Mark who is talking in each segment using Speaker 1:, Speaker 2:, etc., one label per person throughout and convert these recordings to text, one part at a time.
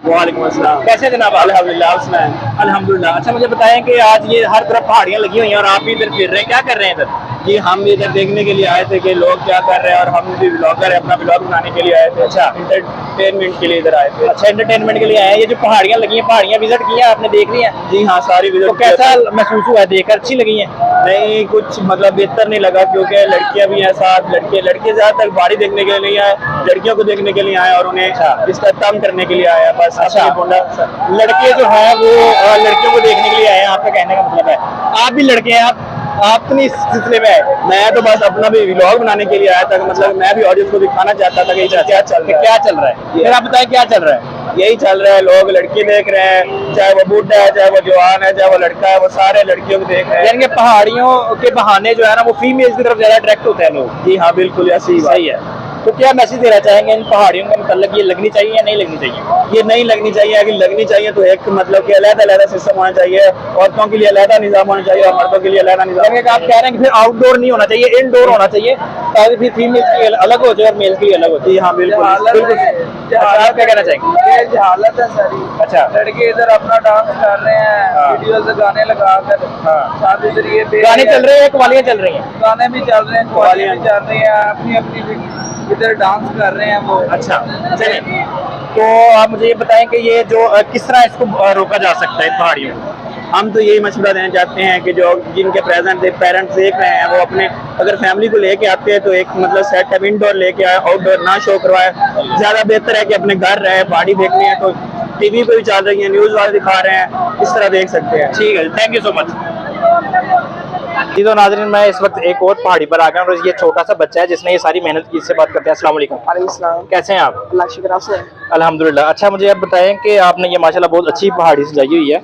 Speaker 1: वालेकुम अस्सलाम।
Speaker 2: कैसे जनाब?
Speaker 1: अल्हम्दुलिल्लाह, आप सुनाएं?
Speaker 2: अल्हम्दुलिल्लाह। अच्छा मुझे बताएं कि आज ये हर तरफ पहाड़ियाँ लगी हुई हैं और आप भी इधर फिर रहे हैं, क्या कर रहे हैं इधर?
Speaker 1: जी हम भी इधर देखने के लिए आए थे कि लोग क्या कर रहे हैं, और हम भी ब्लॉगर है, अपना ब्लॉग बनाने के लिए आए थे।
Speaker 2: अच्छा।
Speaker 1: एंटरटेनमेंट के लिए इधर आए थे।
Speaker 2: अच्छा एंटरटेनमेंट के लिए आए हैं। ये जो पहाड़ियाँ लगी हैं, पहाड़ियाँ विजिट की हैं आपने, देख ली हैं?
Speaker 1: जी हाँ, सारी
Speaker 2: तो
Speaker 1: विजिट।
Speaker 2: कैसा महसूस हुआ है देखकर? अच्छी लगी हैं?
Speaker 1: नहीं, कुछ मतलब बेहतर नहीं लगा, क्योंकि लड़कियां भी हैं साथ। लड़के ज्यादातर पहाड़ी देखने के लिए नहीं आए, लड़कियों को देखने के लिए आए और उन्हें इसका तंग करने के लिए आया बस।
Speaker 2: अच्छा।
Speaker 1: अपनी
Speaker 2: लड़के जो है वो लड़कियों को देखने के लिए आए हैं, आपका कहने का मतलब है। आप भी लड़के हैं, आप तो नहीं इस सिलसिले में आए?
Speaker 1: मैं तो बस अपना भी व्लॉग बनाने के लिए आया था, मतलब मैं भी ऑडियंस को दिखाना चाहता था कि क्या चल रहा है।
Speaker 2: क्या चल रहा है? फिर आप बताएं क्या चल रहा है?
Speaker 1: यही चल रहा है, लोग लड़की देख रहे हैं, चाहे वो बूढ़ा है, चाहे वो जवान है, चाहे वो लड़का है, वो सारे लड़कियों को देख रहे हैं।
Speaker 2: यानी कि पहाड़ियों के बहाने जो है ना वो फीमेल की तरफ ज्यादा अट्रैक्ट होते हैं लोग।
Speaker 1: जी हाँ, बिल्कुल ऐसी
Speaker 2: सही है। तो क्या मैसेज देना चाहेंगे इन पहाड़ियों के मतलब? ये लगनी चाहिए या नहीं लगनी चाहिए?
Speaker 1: ये नहीं लगनी चाहिए। अगर लगनी चाहिए तो एक मतलब कि अलग-अलग सिस्टम होना चाहिए, औरतों के लिए अलग निजाम होना चाहिए और मर्दों के लिए अलग निजाम।
Speaker 2: आप कह रहे हैं कि फिर आउटडोर नहीं होना चाहिए, इनडोर होना चाहिए, ताकि फिर फीमेल की अलग हो जाए और मेल की अलग हो जाए।
Speaker 1: हाँ बिल्कुल बिल्कुल।
Speaker 2: अच्छा, आप क्या कहना चाहेंगे?
Speaker 3: ये जहालत है सारी।
Speaker 2: अच्छा।
Speaker 3: लड़के इधर अपना डांस कर रहे हैं, वीडियोस गाने लगा कर। साथ इधर ये
Speaker 2: गाने चल रहे हैं, कवालियाँ चल रही हैं?
Speaker 3: गाने भी चल रहे हैं, कवालियाँ भी चल रही हैं, अपनी अपनी इधर डांस कर रहे हैं वो।
Speaker 2: अच्छा चलिए, तो आप मुझे ये बताएं कि ये जो किस तरह इसको रोका जा सकता है पहाड़ियों को?
Speaker 1: हम तो यही मशवरा देना चाहते हैं कि जो जिनके प्रेजेंट पेरेंट्स देख रहे हैं, वो अपने अगर फैमिली को लेके आते हैं तो एक मतलब सेटअप इंडोर लेके आए, आउटडोर ना शो करवाए। ज्यादा बेहतर है कि अपने घर रहे। पहाड़ी देखनी है तो टीवी पे भी चल रही है, न्यूज वाले दिखा रहे हैं, इस तरह देख सकते हैं।
Speaker 2: ठीक है, थैंक यू सो मच। जी तो नाज़रीन, मैं इस वक्त एक और पहाड़ी पर आ गया और ये छोटा सा बच्चा है जिसने ये सारी मेहनत की। इससे बात करते हैं। अस्सलाम वालेकुम।
Speaker 3: वालेकुम सलाम।
Speaker 2: कैसे हैं आप?
Speaker 3: अल्लाह का शुक्र, आप से।
Speaker 2: अल्हम्दुलिल्लाह। अच्छा मुझे आप बताएं कि आपने ये माशाल्लाह बहुत अच्छी पहाड़ी सजाई हुई है,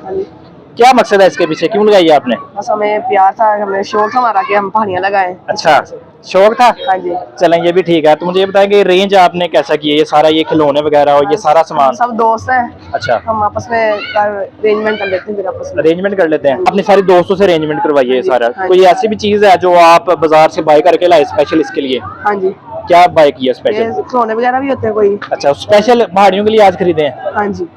Speaker 2: क्या मकसद है इसके पीछे, क्यों लगाई है आपने?
Speaker 3: बस हमें प्यार था, हमें शौक था हमारा कि हम पहाड़ियाँ लगाएं।
Speaker 2: अच्छा, शौक था।
Speaker 3: हाँ जी।
Speaker 2: चलें, ये भी ठीक है। तो मुझे ये बताएं कि रेंज आपने कैसा की है? ये सारा ये खिलौने वगैरह और ये सारा सामान?
Speaker 3: सब दोस्त हैं।
Speaker 2: अच्छा,
Speaker 3: हम आपस में अरेंजमेंट कर लेते हैं, फिर आपस में
Speaker 2: अरेंजमेंट कर लेते हैं। अपने सारे दोस्तों से अरेंजमेंट करवाइए ये सारा।
Speaker 3: हाँ
Speaker 2: कोई ऐसी भी चीज़ है जो आप बाजार से बाय करके लाए स्पेशल इसके लिए?
Speaker 3: हाँ जी।
Speaker 2: क्या बाय किया
Speaker 3: ये
Speaker 2: स्पेशल?
Speaker 3: खिलौने वगैरह भी होते हैं कोई।
Speaker 2: अच्छा, स्पेशल पहाड़ियों के लिए आज खरीदे हैं?
Speaker 3: हाँ जी।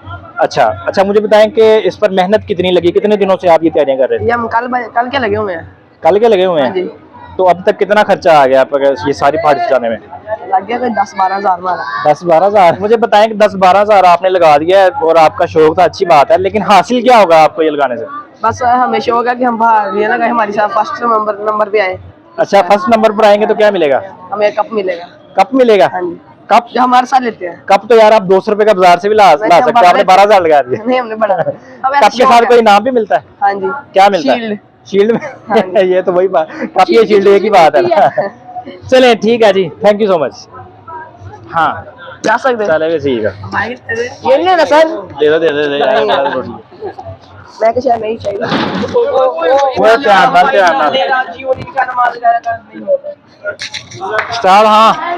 Speaker 2: अच्छा अच्छा, मुझे बताएं कि इस पर मेहनत कितनी लगी, कितने दिनों से आप ये तैयारियां कर रहे थे?
Speaker 3: ये हम कल के लगे हुए हैं।
Speaker 2: कल के लगे हुए
Speaker 3: हाँ
Speaker 2: हैं?
Speaker 3: जी।
Speaker 2: तो अब तक कितना खर्चा आ गया आपका ये सारी पहाड़ी सजाने में?
Speaker 3: लग गया कोई 10-12 हज़ार हमारा।
Speaker 2: 10-12 हज़ार? मुझे बताएं कि 10-12 हज़ार आपने लगा दिया है और आपका शौक था, अच्छी बात है, लेकिन हासिल क्या होगा आपको ये लगाने से?
Speaker 3: बस हमें शौक है कि हम पहाड़ियाँ लगाएं, हमारी साथ फर्स्ट नंबर पे आए।
Speaker 2: अच्छा, फर्स्ट नंबर पर आएंगे तो क्या मिलेगा?
Speaker 3: हमें कप मिलेगा।
Speaker 2: कप मिलेगा?
Speaker 3: हाँ जी।
Speaker 2: कप
Speaker 3: जो हमारे साथ लेते हैं।
Speaker 2: कप तो यार आप 200 रुपए का बाजार से भी ला सकते हो, आपने 12 हज़ार लगा दिया।
Speaker 3: नहीं, हमने बढ़ा।
Speaker 2: कप के साथ कोई इनाम भी मिलता है?
Speaker 3: हाँ जी।
Speaker 2: क्या मिलता है?
Speaker 3: शील्ड।
Speaker 2: शील्ड
Speaker 3: हाँ
Speaker 2: में? ये तो वही बात, कप ये शील्ड एक ही बात है ना। चलें ठीक है जी, थैंक यू सो मच। हाँ
Speaker 3: जा सकते हैं।
Speaker 2: चले ठीक है।
Speaker 3: ये नहीं है ना सर?
Speaker 2: दे दो दे दो दे दो।
Speaker 3: मैं कुछ नहीं चाहिए।
Speaker 2: ध्यान ना। स्टार हाँ